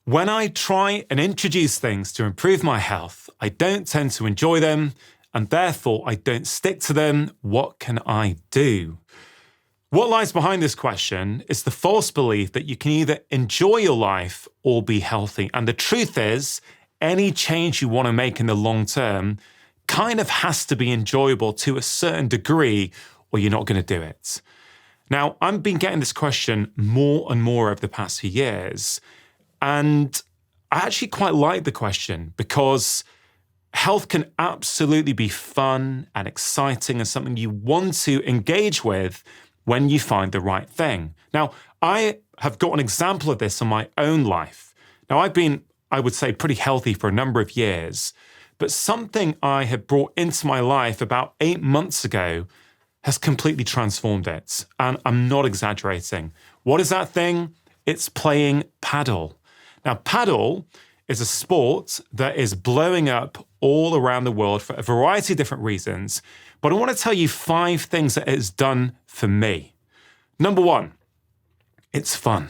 When I try and introduce things to improve my health, I don't tend to enjoy them, and therefore I don't stick to them. What can I do? What lies behind this question is the false belief that you can either enjoy your life or be healthy. And the truth is, any change you want to make in the long term kind of has to be enjoyable to a certain degree, or you're not going to do it. Now, I've been getting this question more and more over the past few years, and I actually quite like the question because health can absolutely be fun and exciting and something you want to engage with when you find the right thing. Now, I have got an example of this in my own life. Now, I've been, I would say, pretty healthy for a number of years, but something I had brought into my life about 8 months ago has completely transformed it. And I'm not exaggerating. What is that thing? It's playing paddle. Now, paddle is a sport that is blowing up all around the world for a variety of different reasons. But I want to tell you 5 things that it has done for me. Number 1, it's fun,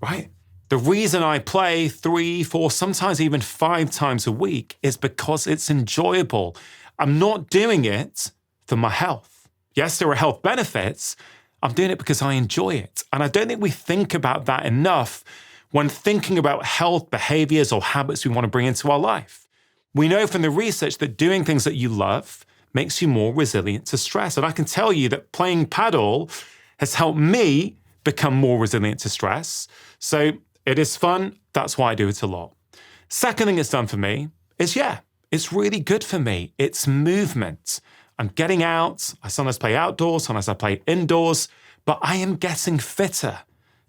right? The reason I play 3, 4, sometimes even 5 times a week is because it's enjoyable. I'm not doing it for my health. Yes, there are health benefits. I'm doing it because I enjoy it. And I don't think we think about that enough when thinking about health behaviors or habits we want to bring into our life. We know from the research that doing things that you love makes you more resilient to stress. And I can tell you that playing paddle has helped me become more resilient to stress. So it is fun. That's why I do it a lot. Second thing it's done for me is, it's really good for me. It's movement. I'm getting out. I sometimes play outdoors, sometimes I play indoors, but I am getting fitter.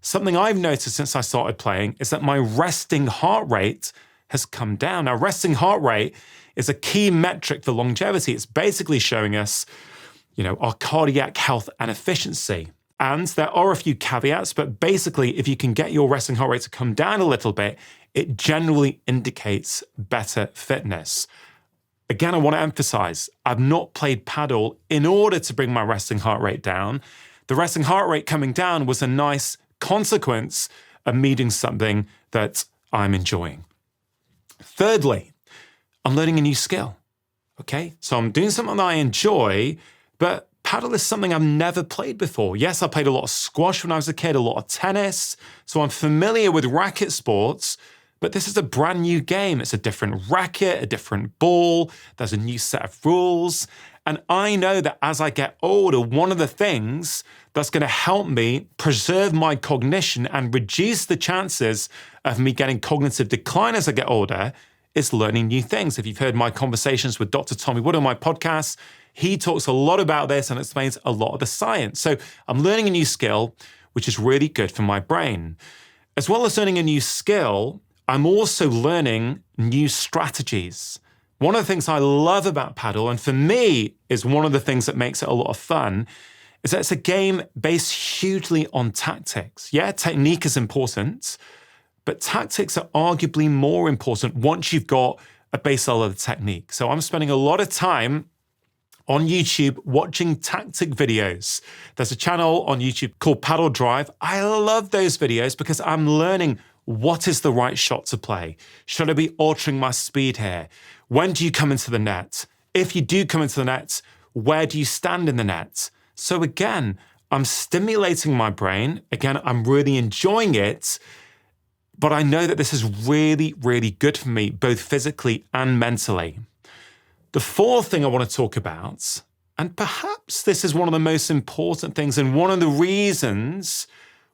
Something I've noticed since I started playing is that my resting heart rate has come down. Now, resting heart rate is a key metric for longevity. It's basically showing us, our cardiac health and efficiency. And there are a few caveats, but basically, if you can get your resting heart rate to come down a little bit, it generally indicates better fitness. Again, I want to emphasize, I've not played paddle in order to bring my resting heart rate down. The resting heart rate coming down was a nice consequence of me doing something that I'm enjoying. Thirdly, I'm learning a new skill. Okay, so I'm doing something that I enjoy, but paddle is something I've never played before. Yes, I played a lot of squash when I was a kid, a lot of tennis, so I'm familiar with racket sports, but this is a brand new game. It's a different racket, a different ball, there's a new set of rules, and I know that as I get older, one of the things that's going to help me preserve my cognition and reduce the chances of me getting cognitive decline as I get older is learning new things. If you've heard my conversations with Dr. Tommy Wood on my podcast, he talks a lot about this and explains a lot of the science. So I'm learning a new skill, which is really good for my brain. As well as learning a new skill, I'm also learning new strategies. One of the things I love about paddle, and for me is one of the things that makes it a lot of fun, is that it's a game based hugely on tactics. Yeah, technique is important, but tactics are arguably more important once you've got a base level of the technique. So I'm spending a lot of time on YouTube watching tactic videos. There's a channel on YouTube called Paddle Drive. I love those videos because I'm learning what is the right shot to play. Should I be altering my speed here? When do you come into the net? If you do come into the net, where do you stand in the net? So again, I'm stimulating my brain. Again, I'm really enjoying it, but I know that this is really, really good for me, both physically and mentally. The fourth thing I want to talk about, and perhaps this is one of the most important things and one of the reasons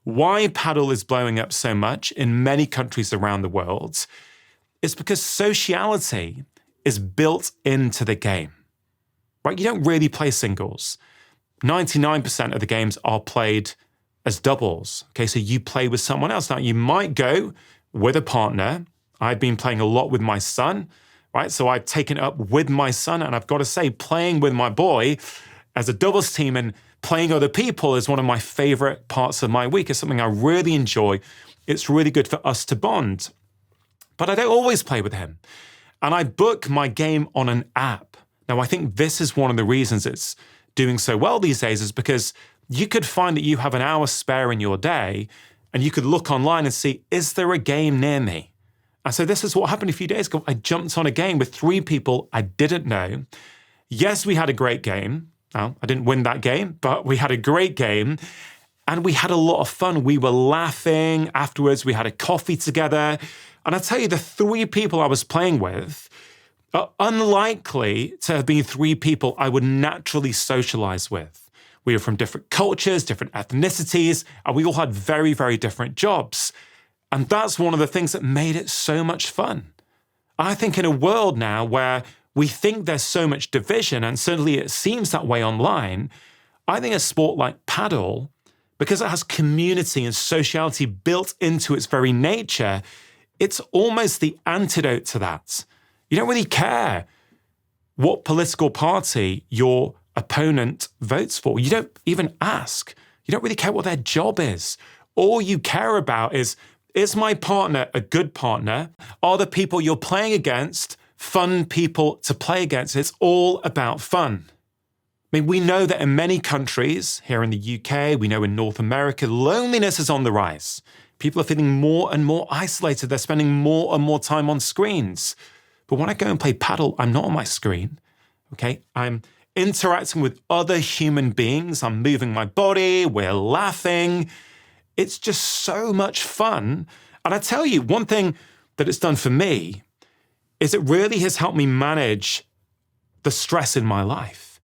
why paddle is blowing up so much in many countries around the world, is because sociality is built into the game, right? You don't really play singles. 99% of the games are played as doubles. Okay, so you play with someone else. Now, you might go with a partner. I've been playing a lot with my son, right? So I've taken it up with my son, and I've got to say, playing with my boy as a doubles team and playing other people is one of my favorite parts of my week. It's something I really enjoy. It's really good for us to bond. But I don't always play with him. And I book my game on an app. Now, I think this is one of the reasons it's doing so well these days, is because you could find that you have an hour spare in your day and you could look online and see, is there a game near me? And so this is what happened a few days ago. I jumped on a game with 3 people I didn't know. Yes, we had a great game. Well, I didn't win that game, but we had a great game. And we had a lot of fun. We were laughing afterwards. We had a coffee together. And I tell you, the 3 people I was playing with are unlikely to have been 3 people I would naturally socialize with. We were from different cultures, different ethnicities, and we all had very, very different jobs. And that's one of the things that made it so much fun. I think in a world now where we think there's so much division, and certainly it seems that way online, I think a sport like paddle, because it has community and sociality built into its very nature, it's almost the antidote to that. You don't really care what political party your opponent votes for. You don't even ask. You don't really care what their job is. All you care about is my partner a good partner? Are the people you're playing against fun people to play against? It's all about fun. I mean, we know that in many countries, here in the UK, we know in North America, loneliness is on the rise. People are feeling more and more isolated. They're spending more and more time on screens. But when I go and play paddle, I'm not on my screen, okay? I'm interacting with other human beings. I'm moving my body. We're laughing. It's just so much fun. And I tell you, one thing that it's done for me is it really has helped me manage the stress in my life.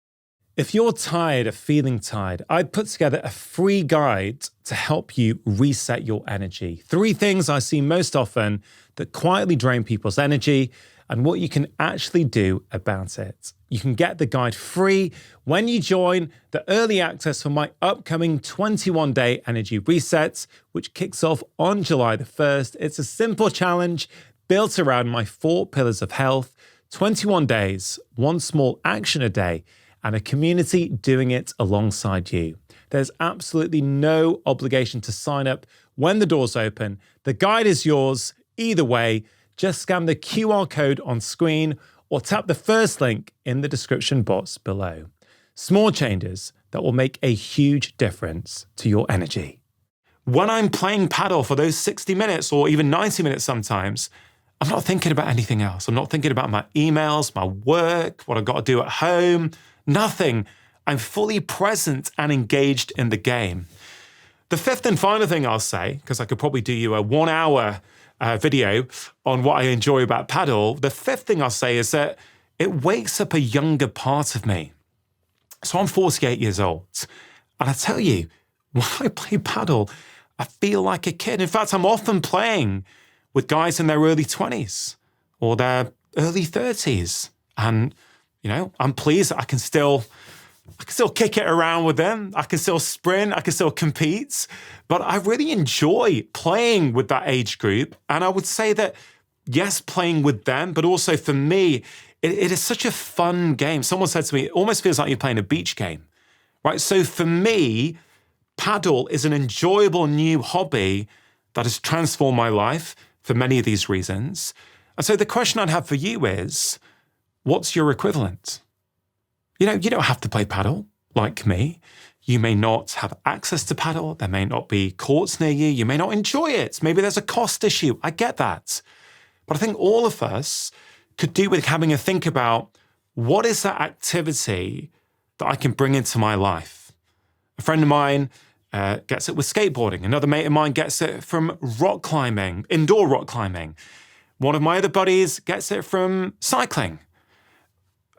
If you're tired of feeling tired, I put together a free guide to help you reset your energy. 3 things I see most often that quietly drain people's energy and what you can actually do about it. You can get the guide free when you join the early access for my upcoming 21-day energy reset, which kicks off on July the 1st. It's a simple challenge built around my 4 pillars of health, 21 days, 1 small action a day, and a community doing it alongside you. There's absolutely no obligation to sign up when the doors open. The guide is yours either way. Just scan the QR code on screen or tap the first link in the description box below. Small changes that will make a huge difference to your energy. When I'm playing paddle for those 60 minutes or even 90 minutes sometimes, I'm not thinking about anything else. I'm not thinking about my emails, my work, what I've got to do at home. Nothing. I'm fully present and engaged in the game. The 5th and final thing I'll say, because I could probably do you a 1-hour video on what I enjoy about paddle. The 5th thing I'll say is that it wakes up a younger part of me. So I'm 48 years old. And I tell you, when I play paddle, I feel like a kid. In fact, I'm often playing with guys in their early 20s or their early 30s. And I'm pleased that I can still kick it around with them. I can still sprint. I can still compete. But I really enjoy playing with that age group. And I would say that, yes, playing with them, but also for me, it is such a fun game. Someone said to me, it almost feels like you're playing a beach game, right? So for me, paddle is an enjoyable new hobby that has transformed my life for many of these reasons. And so the question I'd have for you is, what's your equivalent? You don't have to play paddle like me. You may not have access to paddle. There may not be courts near you. You may not enjoy it. Maybe there's a cost issue. I get that. But I think all of us could do with having a think about what is that activity that I can bring into my life. A friend of mine gets it with skateboarding. Another mate of mine gets it from rock climbing, indoor rock climbing. One of my other buddies gets it from cycling.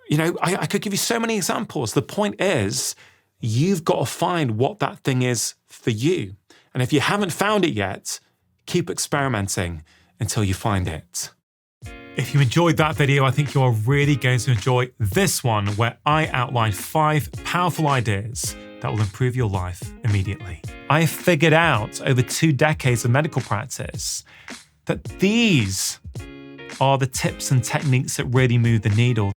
I could give you so many examples. The point is, you've got to find what that thing is for you. And if you haven't found it yet, keep experimenting until you find it. If you enjoyed that video, I think you're really going to enjoy this one, where I outline 5 powerful ideas that will improve your life immediately. I have figured out over 2 decades of medical practice that these are the tips and techniques that really move the needle.